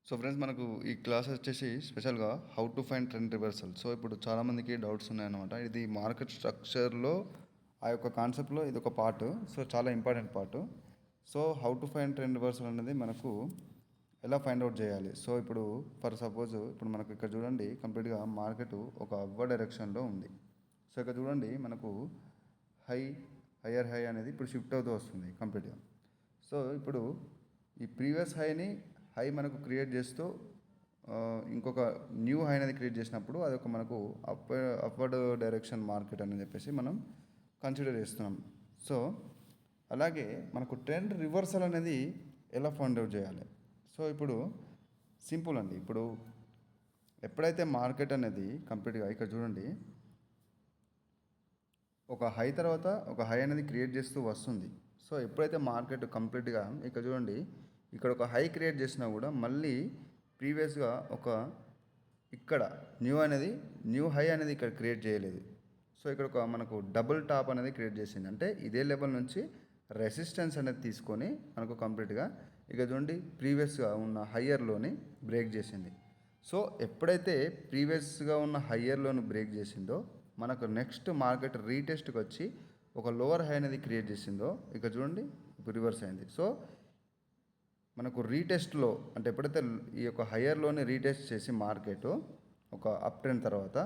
So friends మనకు ఈ class వచ్చేసి స్పెషల్గా how to find trend reversal. So ఇప్పుడు చాలామందికి డౌట్స్ ఉన్నాయన్నమాట. ఇది మార్కెట్ స్ట్రక్చర్లో ఆ యొక్క కాన్సెప్ట్లో ఇది ఒక పార్ట్. సో చాలా important part. So how to find trend reversal అనేది మనకు ఎలా ఫైండ్ అవుట్ చేయాలి. సో ఇప్పుడు ఫర్ సపోజ్ ఇప్పుడు మనకు ఇక్కడ చూడండి కంప్లీట్గా మార్కెట్ ఒక అప్వర్డ్ డైరెక్షన్లో ఉంది. సో ఇక్కడ చూడండి మనకు హయ్యర్ హై అనేది ఇప్పుడు షిఫ్ట్ అవుతూ వస్తుంది కంప్లీట్గా. సో ఇప్పుడు ఈ ప్రీవియస్ హై మనకు క్రియేట్ చేస్తూ ఇంకొక న్యూ హై అనేది క్రియేట్ చేసినప్పుడు అదొక మనకు అప్వర్డ్ డైరెక్షన్ మార్కెట్ అని చెప్పేసి మనం కన్సిడర్ చేస్తున్నాం. సో అలాగే మనకు ట్రెండ్ రివర్సల్ అనేది ఎలా ఫైండ్ అవుట్ చేయాలి. సో ఇప్పుడు సింపుల్ అండి. ఇప్పుడు ఎప్పుడైతే మార్కెట్ అనేది కంప్లీట్గా ఇక్కడ చూడండి ఒక హై తర్వాత ఒక హై అనేది క్రియేట్ చేస్తూ వస్తుంది. సో ఎప్పుడైతే మార్కెట్ కంప్లీట్గా ఇక్కడ చూడండి ఇక్కడ ఒక హై క్రియేట్ చేసినా కూడా మళ్ళీ ప్రీవియస్గా ఒక ఇక్కడ న్యూ హై అనేది ఇక్కడ క్రియేట్ చేయలేదు. సో ఇక్కడ ఒక మనకు డబుల్ టాప్ అనేది క్రియేట్ చేసింది. అంటే ఇదే లెవెల్ నుంచి రెసిస్టెన్స్ అనేది తీసుకొని మనకు కంప్లీట్గా ఇక చూడండి ప్రీవియస్గా ఉన్న హయ్యర్లోని బ్రేక్ చేసింది. సో ఎప్పుడైతే ప్రీవియస్గా ఉన్న హయ్యర్లోని బ్రేక్ చేసిందో మనకు నెక్స్ట్ మార్కెట్ రీటెస్ట్కి వచ్చి ఒక లోవర్ హై అనేది క్రియేట్ చేసిందో ఇక్కడ చూడండి ఇప్పుడు రివర్స్ అయింది. సో మనకు రీటెస్ట్లో అంటే ఎప్పుడైతే ఈ యొక్క హయ్యర్లోని రీటెస్ట్ చేసి మార్కెట్ ఒక అప్ ట్రెండ్ తర్వాత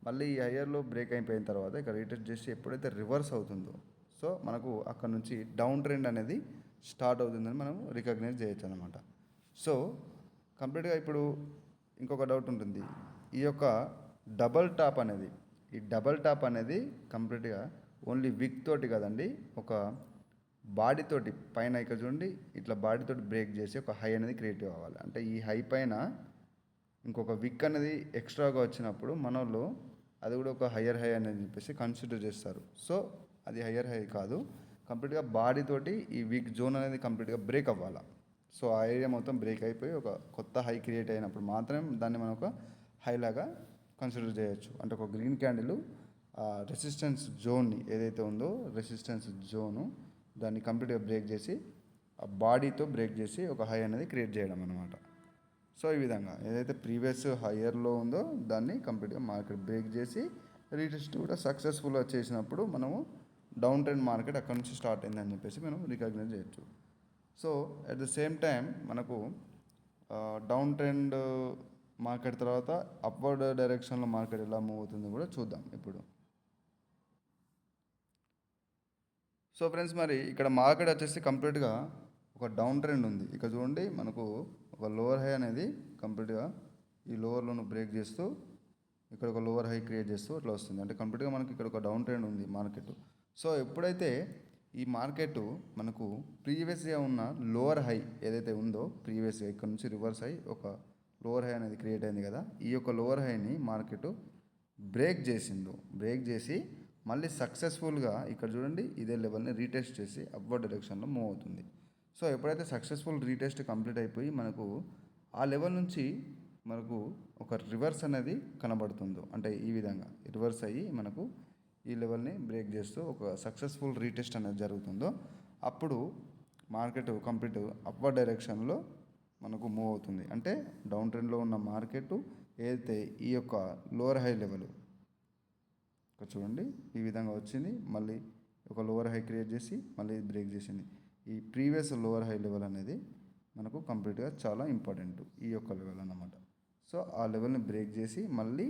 మళ్ళీ ఈ హయ్యర్లో బ్రేక్ అయిపోయిన తర్వాత ఇక రీటెస్ట్ చేసి ఎప్పుడైతే రివర్స్ అవుతుందో సో మనకు అక్కడ నుంచి డౌన్ ట్రెండ్ అనేది స్టార్ట్ అవుతుందని మనం రికగ్నైజ్ చేయొచ్చు అనమాట. సో కంప్లీట్గా ఇప్పుడు ఇంకొక డౌట్ ఉంటుంది. ఈ యొక్క డబల్ టాప్ అనేది కంప్లీట్గా ఓన్లీ విక్ తోటి కదండి, ఒక బాడీతోటి పైన ఇక్కడ చూడండి ఇట్లా బాడీతోటి బ్రేక్ చేసి ఒక హై అనేది క్రియేట్ కావాలి. అంటే ఈ హై పైన ఇంకొక విక్ అనేది ఎక్స్ట్రాగా వచ్చినప్పుడు మనోళ్ళు అది కూడా ఒక హయ్యర్ హై అనేది చెప్పేసి కన్సిడర్ చేస్తారు. సో అది హయ్యర్ హై కాదు, కంప్లీట్గా బాడీతోటి ఈ వీక్ జోన్ అనేది కంప్లీట్గా బ్రేక్ అవ్వాలి. సో ఆ ఏరియా మొత్తం బ్రేక్ అయిపోయి ఒక కొత్త హై క్రియేట్ అయినప్పుడు మాత్రమే దాన్ని మనం ఒక హై లాగా కన్సిడర్ చేయొచ్చు. అంటే ఒక గ్రీన్ క్యాండిల్ రెసిస్టెన్స్ జోన్ని ఏదైతే ఉందో రెసిస్టెన్స్ జోను దాన్ని కంప్లీట్గా బ్రేక్ చేసి ఆ బాడీతో బ్రేక్ చేసి ఒక హై అనేది క్రియేట్ చేయడం అనమాట. సో ఈ విధంగా ఏదైతే ప్రీవియస్ హయ్యర్లో ఉందో దాన్ని కంప్లీట్గా మార్కెట్ బ్రేక్ చేసి రీటెస్ట్ కూడా సక్సెస్ఫుల్గా చేసినప్పుడు మనము డౌన్ ట్రెండ్ మార్కెట్ అక్కడ నుంచి స్టార్ట్ అయిందని చెప్పేసి మనం రికగ్నైజ్ చేయొచ్చు. So at the same time మనకు డౌన్ ట్రెండ్ మార్కెట్ తర్వాత అప్వర్డ్ డైరెక్షన్లో మార్కెట్ ఎలా మూవ్ అవుతుందో కూడా చూద్దాం ఇప్పుడు. సో ఫ్రెండ్స్ మరి ఇక్కడ మార్కెట్ వచ్చేసి కంప్లీట్గా ఒక డౌన్ ట్రెండ్ ఉంది. ఇక్కడ చూడండి మనకు ఒక లోవర్ హై అనేది కంప్లీట్గా ఈ లోవర్లోను బ్రేక్ చేస్తూ ఇక్కడ ఒక లోవర్ హై క్రియేట్ చేస్తూ ఇట్లా వస్తుంది. అంటే కంప్లీట్గా మనకి ఇక్కడ ఒక డౌన్ ట్రెండ్ ఉంది మార్కెట్. సో ఎప్పుడైతే ఈ మార్కెట్ మనకు ప్రీవియస్గా ఉన్న లోవర్ హై ఏదైతే ఉందో ప్రీవియస్గా ఇక్కడ నుంచి రివర్స్ హై ఒక లోవర్ హై అనేది క్రియేట్ అయింది కదా, ఈ యొక్క లోవర్ హైని మార్కెట్ బ్రేక్ చేసి మళ్ళీ సక్సెస్ఫుల్గా ఇక్కడ చూడండి ఇదే లెవెల్ని రీటెస్ట్ చేసి అప్వర్డ్ డైరెక్షన్లో మూవ్ అవుతుంది. సో ఎప్పుడైతే సక్సెస్ఫుల్ రీటెస్ట్ కంప్లీట్ అయిపోయి మనకు ఆ లెవెల్ నుంచి మనకు ఒక రివర్స్ అనేది కనబడుతుందో అంటే ఈ విధంగా రివర్స్ అయ్యి మనకు ఈ లెవెల్ని బ్రేక్ చేస్తూ ఒక సక్సెస్ఫుల్ రీటెస్ట్ అనేది జరుగుతుందో అప్పుడు మార్కెట్ కంప్లీట్ అప్వర్డ్ డైరెక్షన్లో మనకు మూవ్ అవుతుంది. అంటే డౌన్ ట్రెండ్లో ఉన్న మార్కెట్ ఏదైతే ఈ యొక్క లోవర్ హై లెవెల్ ఇక్కడ చూడండి ఈ విధంగా వచ్చింది, మళ్ళీ ఒక లోవర్ హై క్రియేట్ చేసి మళ్ళీ బ్రేక్ చేసింది. ఈ ప్రీవియస్ లోవర్ హై లెవెల్ అనేది మనకు కంప్లీట్గా చాలా ఇంపార్టెంట్ ఈ యొక్క లెవెల్ అన్నమాట. సో ఆ లెవెల్ని బ్రేక్ చేసి మళ్ళీ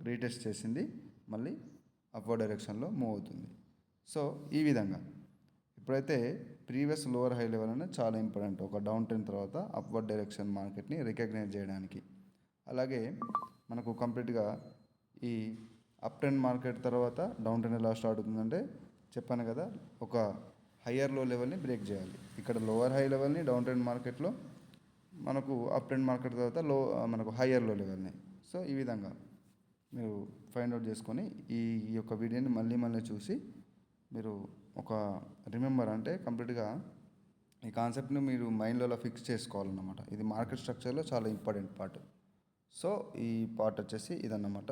రీటెస్ట్ చేసింది, మళ్ళీ అప్వర్డ్ డైరెక్షన్లో మూవ్ అవుతుంది. సో ఈ విధంగా ఇప్పుడైతే ప్రీవియస్ లోవర్ హై లెవెల్ అనేది చాలా ఇంపార్టెంట్ ఒక డౌన్ ట్రెండ్ తర్వాత అప్వర్డ్ డైరెక్షన్ మార్కెట్ని రికగ్నైజ్ చేయడానికి. అలాగే మనకు కంప్లీట్గా ఈ అప్ ట్రెండ్ మార్కెట్ తర్వాత డౌన్ ట్రెండ్ ఎలా స్టార్ట్ అవుతుందంటే చెప్పాను కదా, ఒక హయ్యర్ లో లెవెల్ని బ్రేక్ చేయాలి. ఇక్కడ లోవర్ హై లెవెల్ని డౌన్ ట్రెండ్ మార్కెట్లో మనకు అప్ ట్రెండ్ మార్కెట్ తర్వాత మనకు హయ్యర్ లో లెవెల్ని. సో ఈ విధంగా మీరు ఫైండ్ అవుట్ చేసుకొని ఈ యొక్క వీడియోని మళ్ళీ చూసి మీరు ఒక రిమెంబర్ అంటే కంప్లీట్గా ఈ కాన్సెప్ట్ని మీరు మైండ్లో ఫిక్స్ చేసుకోవాలన్నమాట. ఇది మార్కెట్ స్ట్రక్చర్లో చాలా ఇంపార్టెంట్ పార్ట్. సో ఈ పార్ట్ వచ్చేసి ఇదన్నమాట.